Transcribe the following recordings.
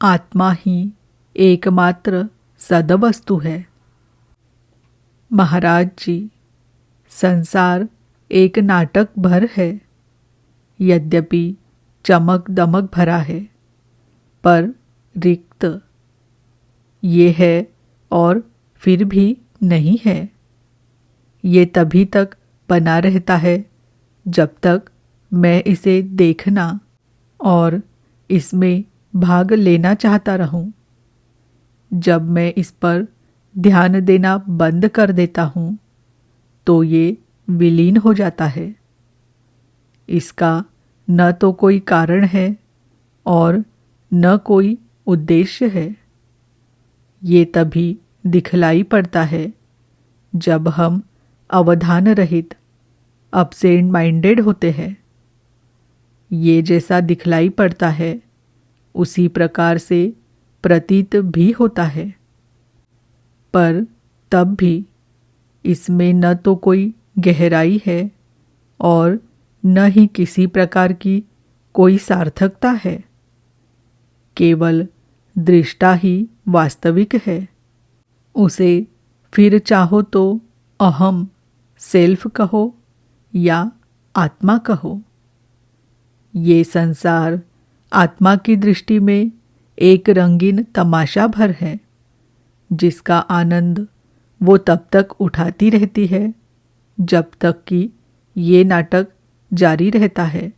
आत्मा ही एकमात्र सदवस्तु है। महाराज जी, संसार एक नाटक भर है। यद्यपि चमक दमक भरा है, पर रिक्त ये है और फिर भी नहीं है। ये तभी तक बना रहता है जब तक मैं इसे देखना और इसमें भाग लेना चाहता रहूं। जब मैं इस पर ध्यान देना बंद कर देता हूं, तो ये विलीन हो जाता है। इसका न तो कोई कारण है और न कोई उद्देश्य है। ये तभी दिखलाई पड़ता है जब हम अवधान रहित एब्सेंट माइंडेड होते हैं। ये जैसा दिखलाई पड़ता है उसी प्रकार से प्रतीत भी होता है, पर तब भी इसमें न तो कोई गहराई है और न ही किसी प्रकार की कोई सार्थकता है। केवल दृष्टा ही वास्तविक है। उसे फिर चाहो तो अहम, सेल्फ कहो या आत्मा कहो। ये संसार आत्मा की दृष्टि में एक रंगीन तमाशा भर है, जिसका आनंद वो तब तक उठाती रहती है जब तक कि ये नाटक जारी रहता है,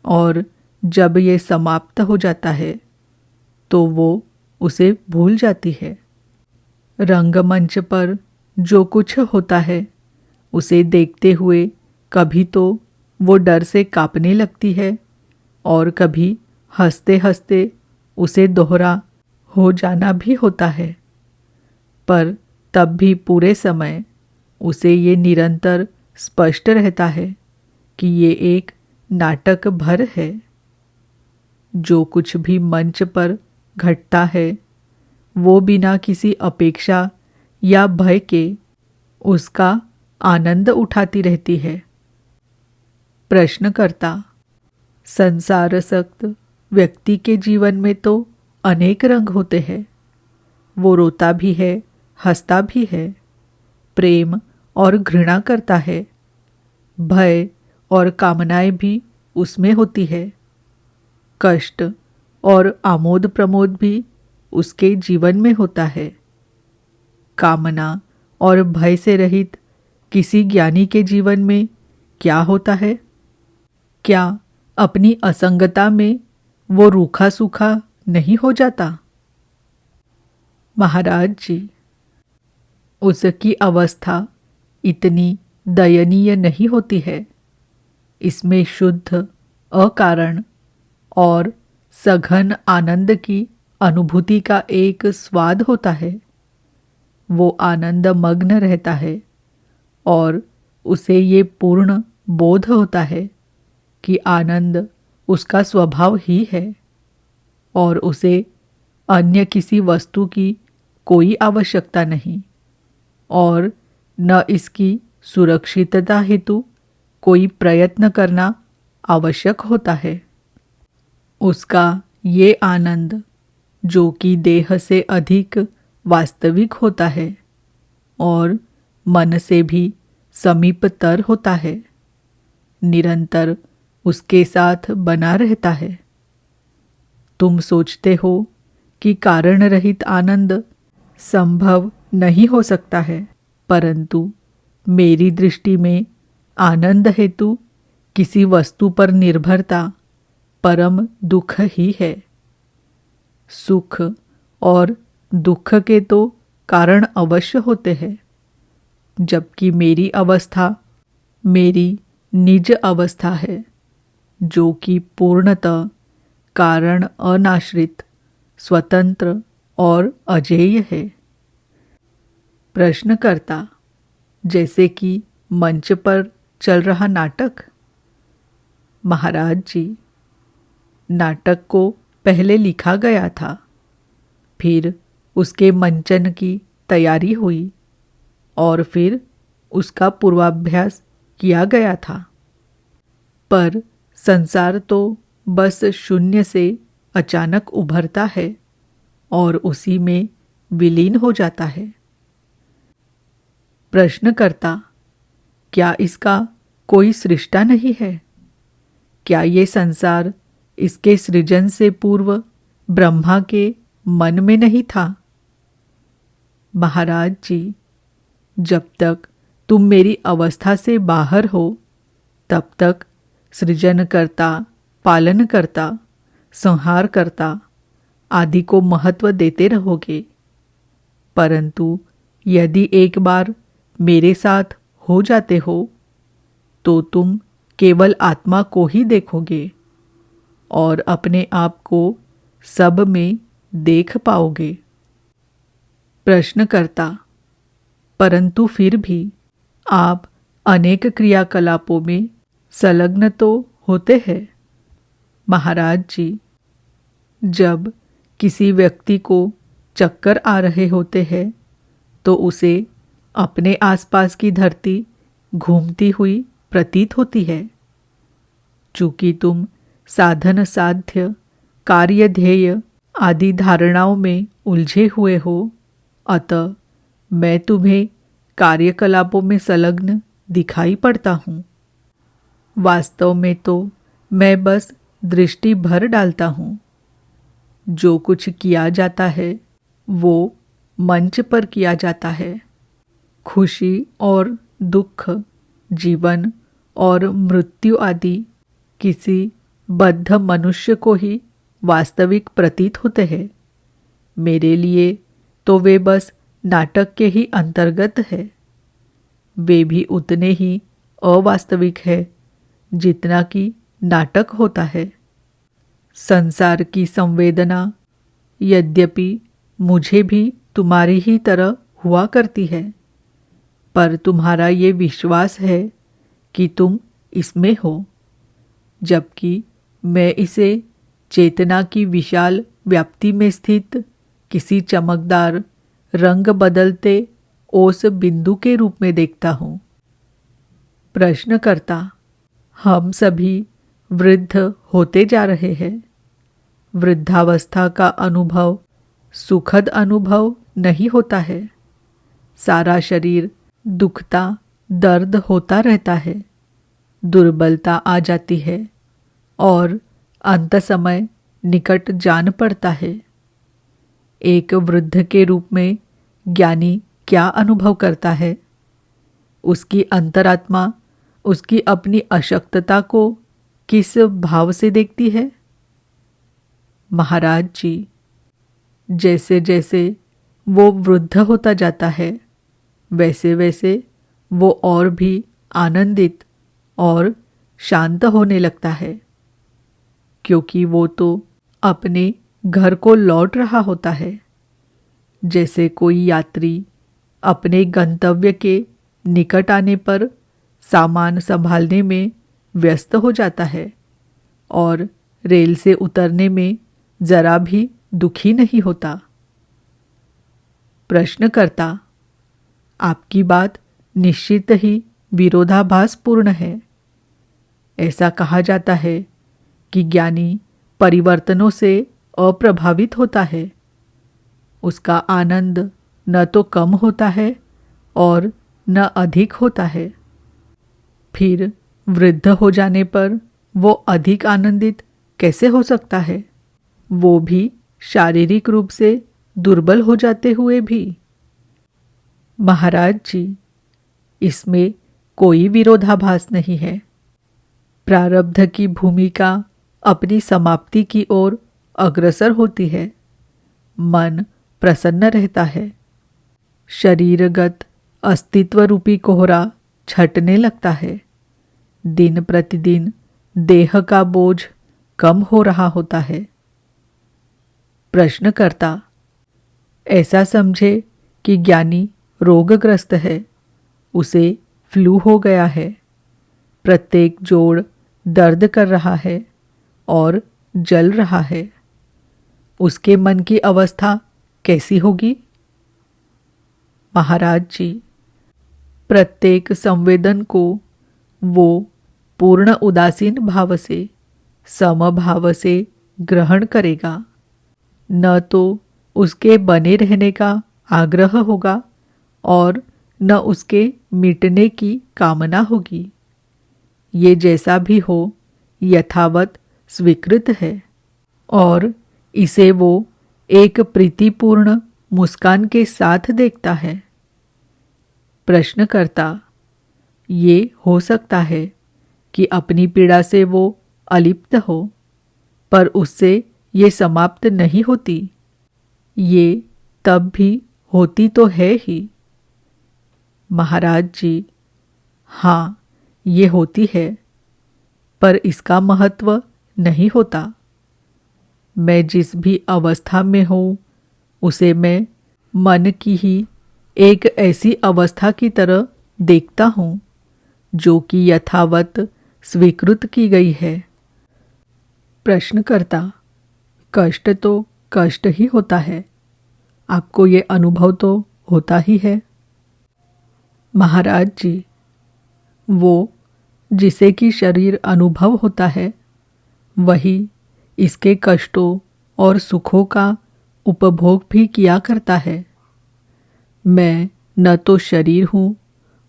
और जब ये समाप्त हो जाता है तो वो उसे भूल जाती है। रंगमंच पर जो कुछ होता है उसे देखते हुए कभी तो वो डर से कांपने लगती है और कभी हंसते हंसते उसे दोहरा हो जाना भी होता है, पर तब भी पूरे समय उसे ये निरंतर स्पष्ट रहता है कि ये एक नाटक भर है। जो कुछ भी मंच पर घटता है वो बिना किसी अपेक्षा या भय के उसका आनंद उठाती रहती है। प्रश्नकर्ता: संसारासक्त व्यक्ति के जीवन में तो अनेक रंग होते हैं। वो रोता भी है, हंसता भी है, प्रेम और घृणा करता है, भय और कामनाएं भी उसमें होती है। कष्ट और आमोद प्रमोद भी उसके जीवन में होता है। कामना और भय से रहित किसी ज्ञानी के जीवन में क्या होता है? क्या अपनी असंगता में वो रूखा सूखा नहीं हो जाता? महाराज जी, उसकी अवस्था इतनी दयनीय नहीं होती है। इसमें शुद्ध, अकारण और सघन आनंद की अनुभूति का एक स्वाद होता है। वो आनंद मग्न रहता है और उसे ये पूर्ण बोध होता है कि आनंद उसका स्वभाव ही है और उसे अन्य किसी वस्तु की कोई आवश्यकता नहीं और न इसकी सुरक्षितता हेतु कोई प्रयत्न करना आवश्यक होता है। उसका ये आनंद, जो कि देह से अधिक वास्तविक होता है और मन से भी समीपतर होता है, निरंतर उसके साथ बना रहता है। तुम सोचते हो कि कारण रहित आनंद संभव नहीं हो सकता है, परंतु मेरी दृष्टि में आनंद हेतु किसी वस्तु पर निर्भरता परम दुख ही है। सुख और दुख के तो कारण अवश्य होते हैं, जबकि मेरी अवस्था मेरी निज अवस्था है, जो कि पूर्णतः कारण अनाश्रित, स्वतंत्र और अजेय है। प्रश्नकर्ता: जैसे कि मंच पर चल रहा नाटक? महाराज जी, नाटक को पहले लिखा गया था, फिर उसके मंचन की तैयारी हुई और फिर उसका पूर्वाभ्यास किया गया था। पर संसार तो बस शून्य से अचानक उभरता है और उसी में विलीन हो जाता है। प्रश्नकर्ता, क्या इसका कोई सृष्टा नहीं है? क्या ये संसार इसके सृजन से पूर्व ब्रह्मा के मन में नहीं था? महाराज जी, जब तक तुम मेरी अवस्था से बाहर हो तब तक सृजनकर्ता, पालनकर्ता, संहारकर्ता आदि को महत्व देते रहोगे, परंतु यदि एक बार मेरे साथ हो जाते हो तो तुम केवल आत्मा को ही देखोगे और अपने आप को सब में देख पाओगे। प्रश्नकर्ता, परंतु फिर भी आप अनेक क्रियाकलापों में संलग्न तो होते हैं। महाराज जी, जब किसी व्यक्ति को चक्कर आ रहे होते हैं तो उसे अपने आसपास की धरती घूमती हुई प्रतीत होती है। चूंकि तुम साधन साध्य, कार्य ध्येय आदि धारणाओं में उलझे हुए हो, अतः मैं तुम्हें कार्यकलापों में संलग्न दिखाई पड़ता हूँ। वास्तव में तो मैं बस दृष्टि भर डालता हूँ। जो कुछ किया जाता है वो मंच पर किया जाता है। खुशी और दुख, जीवन और मृत्यु आदि किसी बद्ध मनुष्य को ही वास्तविक प्रतीत होते हैं। मेरे लिए तो वे बस नाटक के ही अंतर्गत है। वे भी उतने ही अवास्तविक है जितना कि नाटक होता है। संसार की संवेदना यद्यपि मुझे भी तुम्हारी ही तरह हुआ करती है, पर तुम्हारा ये विश्वास है कि तुम इसमें हो, जबकि मैं इसे चेतना की विशाल व्याप्ति में स्थित किसी चमकदार रंग बदलते ओस बिंदु के रूप में देखता हूँ। प्रश्नकर्ता, हम सभी वृद्ध होते जा रहे हैं। वृद्धावस्था का अनुभव सुखद अनुभव नहीं होता है। सारा शरीर दुखता, दर्द होता रहता है, दुर्बलता आ जाती है और अंत समय निकट जान पड़ता है। एक वृद्ध के रूप में ज्ञानी क्या अनुभव करता है? उसकी अंतरात्मा उसकी अपनी अशक्तता को किस भाव से देखती है? महाराज जी, जैसे जैसे वो वृद्ध होता जाता है वैसे वैसे वो और भी आनंदित और शांत होने लगता है, क्योंकि वो तो अपने घर को लौट रहा होता है। जैसे कोई यात्री अपने गंतव्य के निकट आने पर सामान संभालने में व्यस्त हो जाता है और रेल से उतरने में जरा भी दुखी नहीं होता। प्रश्नकर्ता, आपकी बात निश्चित ही विरोधाभासपूर्ण है। ऐसा कहा जाता है कि ज्ञानी परिवर्तनों से अप्रभावित होता है। उसका आनंद न तो कम होता है और न अधिक होता है। फिर वृद्ध हो जाने पर वो अधिक आनंदित कैसे हो सकता है? वो भी शारीरिक रूप से दुर्बल हो जाते हुए भी। महाराज जी, इसमें कोई विरोधाभास नहीं है। प्रारब्ध की भूमिका अपनी समाप्ति की ओर अग्रसर होती है। मन प्रसन्न रहता है। शरीरगत अस्तित्व रूपी कोहरा छटने लगता है। दिन प्रतिदिन देह का बोझ कम हो रहा होता है। प्रश्नकर्ता, ऐसा समझे कि ज्ञानी रोगग्रस्त है, उसे फ्लू हो गया है, प्रत्येक जोड़ दर्द कर रहा है और जल रहा है। उसके मन की अवस्था कैसी होगी? महाराज जी, प्रत्येक संवेदन को वो पूर्ण उदासीन भाव से, समभाव से ग्रहण करेगा, न तो उसके बने रहने का आग्रह होगा और न उसके मिटने की कामना होगी। ये जैसा भी हो यथावत स्वीकृत है और इसे वो एक प्रीतिपूर्ण मुस्कान के साथ देखता है। प्रश्नकर्ता, ये हो सकता है कि अपनी पीड़ा से वो अलिप्त हो, पर उससे ये समाप्त नहीं होती। ये तब भी होती तो है ही। महाराज जी, हाँ, ये होती है, पर इसका महत्व नहीं होता। मैं जिस भी अवस्था में हूँ उसे मैं मन की ही एक ऐसी अवस्था की तरह देखता हूँ जो कि यथावत स्वीकृत की गई है। प्रश्नकर्ता, कष्ट तो कष्ट ही होता है, आपको ये अनुभव तो होता ही है। महाराज जी, वो जिसे कि शरीर अनुभव होता है वही इसके कष्टों और सुखों का उपभोग भी किया करता है। मैं न तो शरीर हूँ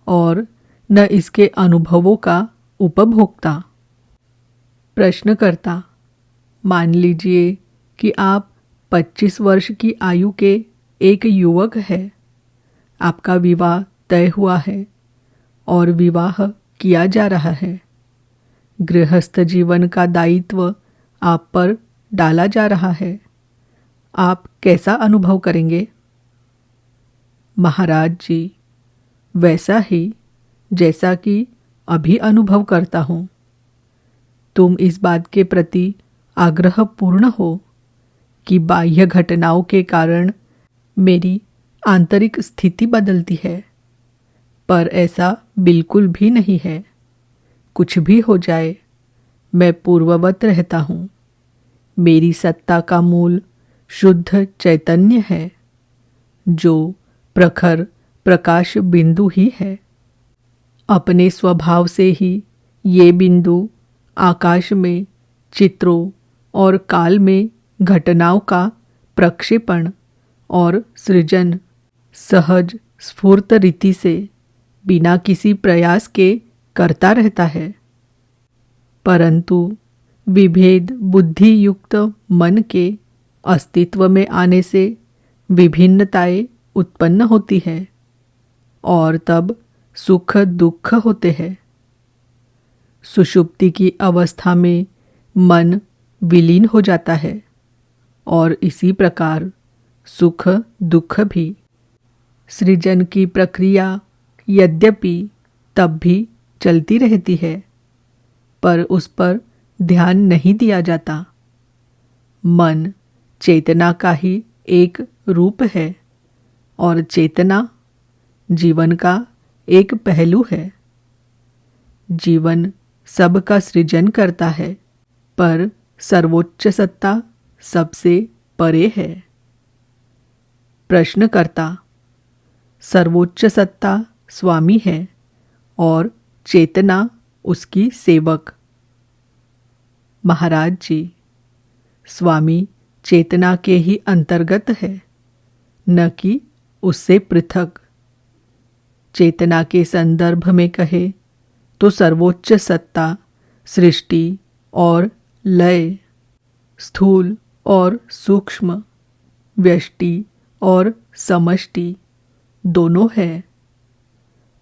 और न इसके अनुभवों का उपभोक्ता। प्रश्नकर्ता, मान लीजिए कि आप 25 वर्ष की आयु के एक युवक हैं। आपका विवाह तय हुआ है और विवाह किया जा रहा है। गृहस्थ जीवन का दायित्व आप पर डाला जा रहा है। आप कैसा अनुभव करेंगे? महाराज जी, वैसा ही जैसा कि अभी अनुभव करता हूँ। तुम इस बात के प्रति आग्रहपूर्ण हो कि बाह्य घटनाओं के कारण मेरी आंतरिक स्थिति बदलती है, पर ऐसा बिल्कुल भी नहीं है। कुछ भी हो जाए, मैं पूर्ववत रहता हूँ। मेरी सत्ता का मूल शुद्ध चैतन्य है, जो प्रखर प्रकाश बिंदु ही है। अपने स्वभाव से ही ये बिंदु आकाश में चित्रों और काल में घटनाओं का प्रक्षेपण और सृजन सहज स्फूर्त रीति से बिना किसी प्रयास के करता रहता है। परंतु विभेद बुद्धि युक्त मन के अस्तित्व में आने से विभिन्नताएं उत्पन्न होती है और तब सुख दुख होते हैं। सुषुप्ति की अवस्था में मन विलीन हो जाता है और इसी प्रकार सुख दुख भी। सृजन की प्रक्रिया यद्यपि तब भी चलती रहती है, पर उस पर ध्यान नहीं दिया जाता। मन चेतना का ही एक रूप है और चेतना जीवन का एक पहलू है। जीवन सबका सृजन करता है, पर सर्वोच्च सत्ता सबसे परे है। प्रश्नकर्ता, सर्वोच्च सत्ता स्वामी है और चेतना उसकी सेवक। महाराज जी, स्वामी चेतना के ही अंतर्गत है, न कि उससे पृथक। चेतना के संदर्भ में कहे तो सर्वोच्च सत्ता सृष्टि और लय, स्थूल और सूक्ष्म, व्यष्टि और समष्टि दोनों है,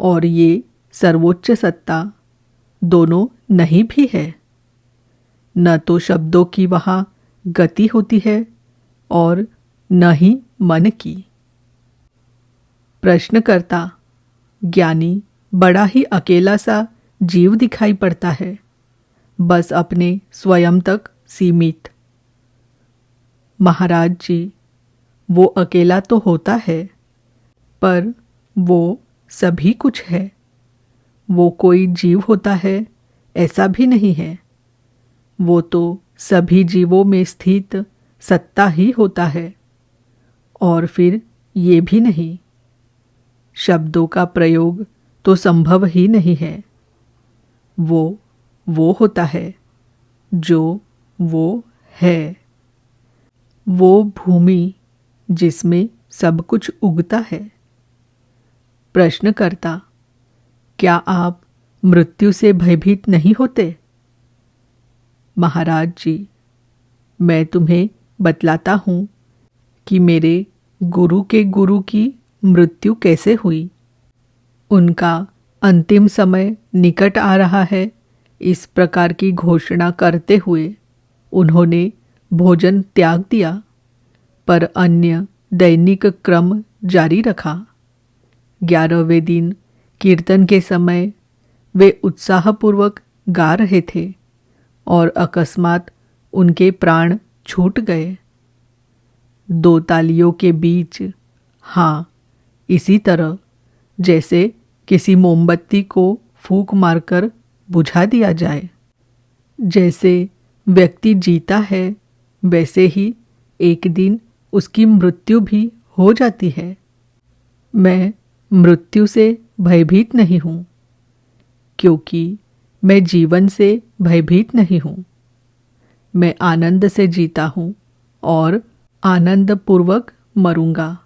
और ये सर्वोच्च सत्ता दोनों नहीं भी है। न तो शब्दों की वहाँ गति होती है और न ही मन की। प्रश्नकर्ता, ज्ञानी बड़ा ही अकेला सा जीव दिखाई पड़ता है, बस अपने स्वयं तक सीमित। महाराज जी, वो अकेला तो होता है, पर वो सभी कुछ है। वो कोई जीव होता है ऐसा भी नहीं है। वो तो सभी जीवों में स्थित सत्ता ही होता है, और फिर ये भी नहीं। शब्दों का प्रयोग तो संभव ही नहीं है। वो होता है जो वो है, वो भूमि जिसमें सब कुछ उगता है। प्रश्नकर्ता, क्या आप मृत्यु से भयभीत नहीं होते? महाराज जी, मैं तुम्हें बतलाता हूँ कि मेरे गुरु के गुरु की मृत्यु कैसे हुई। उनका अंतिम समय निकट आ रहा है, इस प्रकार की घोषणा करते हुए उन्होंने भोजन त्याग दिया, पर अन्य दैनिक क्रम जारी रखा। 11वें दिन कीर्तन के समय वे उत्साहपूर्वक गा रहे थे और अकस्मात उनके प्राण छूट गए। 2 तालियों के बीच, हाँ, इसी तरह जैसे किसी मोमबत्ती को फूंक मारकर बुझा दिया जाए। जैसे व्यक्ति जीता है, वैसे ही एक दिन उसकी मृत्यु भी हो जाती है। मैं मृत्यु से भयभीत नहीं हूँ, क्योंकि मैं जीवन से भयभीत नहीं हूँ। मैं आनंद से जीता हूँ और आनंदपूर्वक मरूंगा।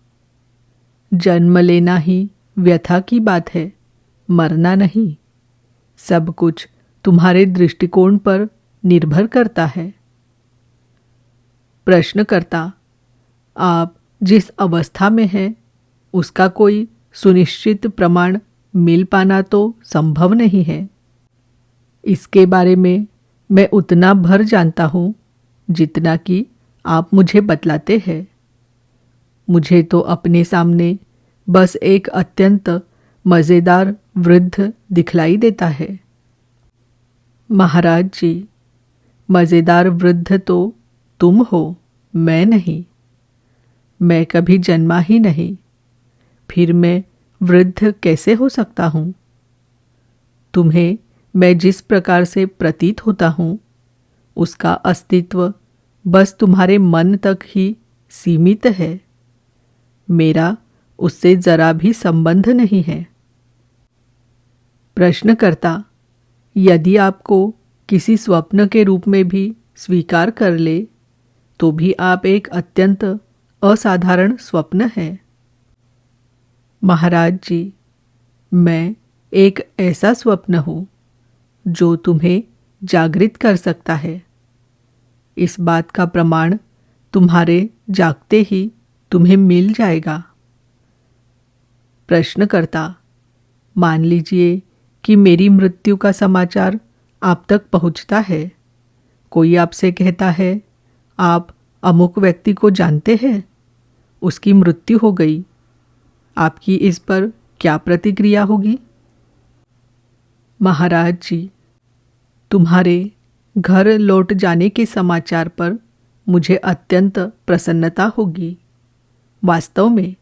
जन्म लेना ही व्यथा की बात है, मरना नहीं। सब कुछ तुम्हारे दृष्टिकोण पर निर्भर करता है। प्रश्नकर्ता, आप जिस अवस्था में हैं उसका कोई सुनिश्चित प्रमाण मिल पाना तो संभव नहीं है। इसके बारे में मैं उतना भर जानता हूँ जितना कि आप मुझे बतलाते हैं। मुझे तो अपने सामने बस एक अत्यंत मज़ेदार वृद्ध दिखलाई देता है। महाराज जी, मज़ेदार वृद्ध तो तुम हो, मैं नहीं। मैं कभी जन्मा ही नहीं, फिर मैं वृद्ध कैसे हो सकता हूँ? तुम्हें मैं जिस प्रकार से प्रतीत होता हूँ, उसका अस्तित्व बस तुम्हारे मन तक ही सीमित है। मेरा उससे जरा भी संबंध नहीं है। प्रश्नकर्ता, यदि आपको किसी स्वप्न के रूप में भी स्वीकार कर ले, तो भी आप एक अत्यंत असाधारण स्वप्न है। महाराज जी, मैं एक ऐसा स्वप्न हूँ जो तुम्हें जागृत कर सकता है। इस बात का प्रमाण तुम्हारे जागते ही तुम्हें मिल जाएगा। प्रश्नकर्ता, मान लीजिए कि मेरी मृत्यु का समाचार आप तक पहुँचता है। कोई आपसे कहता है, आप अमुक व्यक्ति को जानते हैं, उसकी मृत्यु हो गई। आपकी इस पर क्या प्रतिक्रिया होगी? महाराज जी, तुम्हारे घर लौट जाने के समाचार पर मुझे अत्यंत प्रसन्नता होगी। वास्तव में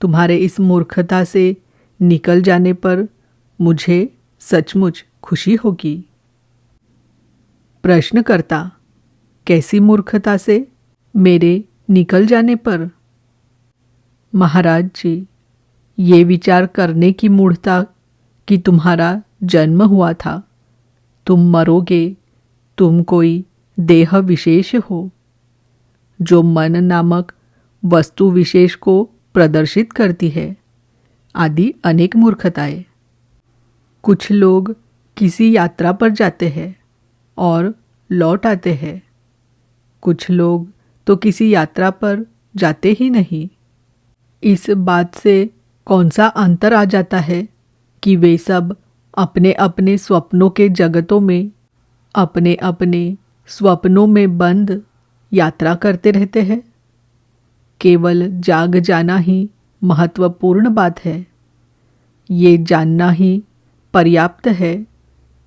तुम्हारे इस मूर्खता से निकल जाने पर मुझे सचमुच खुशी होगी। प्रश्नकर्ता, कैसी मूर्खता से? मेरे निकल जाने पर? महाराज जी, ये विचार करने की मूढ़ता कि तुम्हारा जन्म हुआ था, तुम मरोगे, तुम कोई देह विशेष हो जो मन नामक वस्तु विशेष को प्रदर्शित करती है, आदि अनेक मूर्खताएं। कुछ लोग किसी यात्रा पर जाते हैं और लौट आते हैं। कुछ लोग तो किसी यात्रा पर जाते ही नहीं। इस बात से कौन सा अंतर आ जाता है कि वे सब अपने अपने स्वप्नों के जगतों में, अपने अपने स्वप्नों में बंद यात्रा करते रहते हैं। केवल जाग जाना ही महत्वपूर्ण बात है। ये जानना ही पर्याप्त है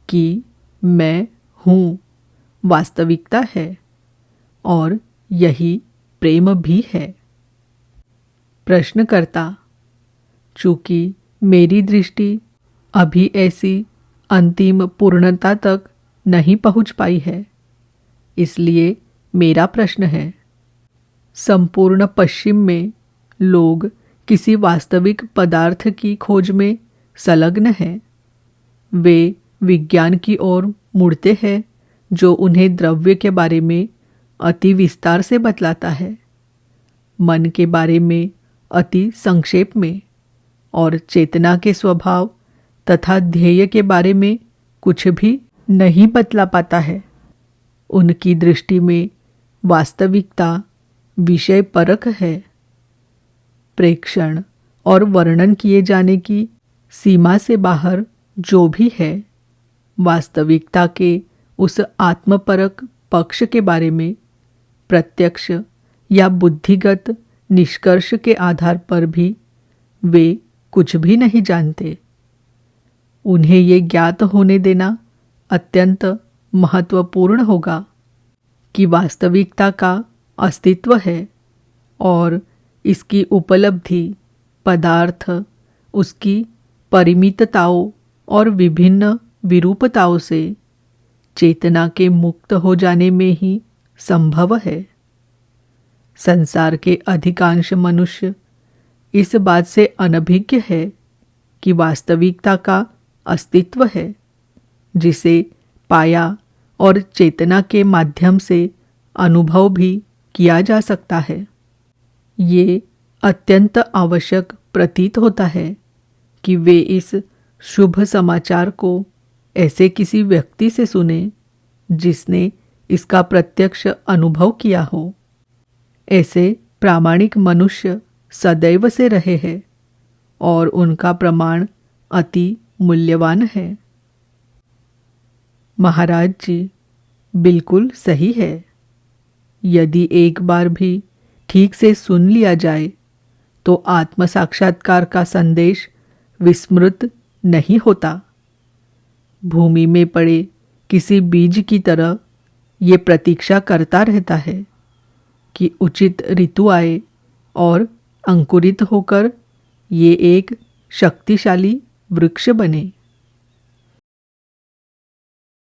कि मैं हूँ वास्तविकता है, और यही प्रेम भी है। प्रश्नकर्ता, चूँकि मेरी दृष्टि अभी ऐसी अंतिम पूर्णता तक नहीं पहुँच पाई है, इसलिए मेरा प्रश्न है। संपूर्ण पश्चिम में लोग किसी वास्तविक पदार्थ की खोज में संलग्न हैं। वे विज्ञान की ओर मुड़ते हैं जो उन्हें द्रव्य के बारे में अति विस्तार से बतलाता है, मन के बारे में अति संक्षेप में और चेतना के स्वभाव तथा ध्येय के बारे में कुछ भी नहीं बतला पाता है। उनकी दृष्टि में वास्तविकता विषय परक है। प्रेक्षण और वर्णन किए जाने की सीमा से बाहर जो भी है, वास्तविकता के उस आत्मपरक पक्ष के बारे में प्रत्यक्ष या बुद्धिगत निष्कर्ष के आधार पर भी वे कुछ भी नहीं जानते। उन्हें ये ज्ञात होने देना अत्यंत महत्वपूर्ण होगा कि वास्तविकता का अस्तित्व है और इसकी उपलब्धि पदार्थ उसकी परिमितताओं और विभिन्न विरूपताओं से चेतना के मुक्त हो जाने में ही संभव है। संसार के अधिकांश मनुष्य इस बात से अनभिज्ञ है कि वास्तविकता का अस्तित्व है, जिसे पाया और चेतना के माध्यम से अनुभव भी किया जा सकता है। ये अत्यंत आवश्यक प्रतीत होता है कि वे इस शुभ समाचार को ऐसे किसी व्यक्ति से सुने जिसने इसका प्रत्यक्ष अनुभव किया हो। ऐसे प्रामाणिक मनुष्य सदैव से रहे हैं और उनका प्रमाण अति मूल्यवान है। महाराज जी, बिल्कुल सही है। यदि एक बार भी ठीक से सुन लिया जाए तो आत्म साक्षात्कार का संदेश विस्मृत नहीं होता। भूमि में पड़े किसी बीज की तरह ये प्रतीक्षा करता रहता है कि उचित ऋतु आए और अंकुरित होकर ये एक शक्तिशाली वृक्ष बने।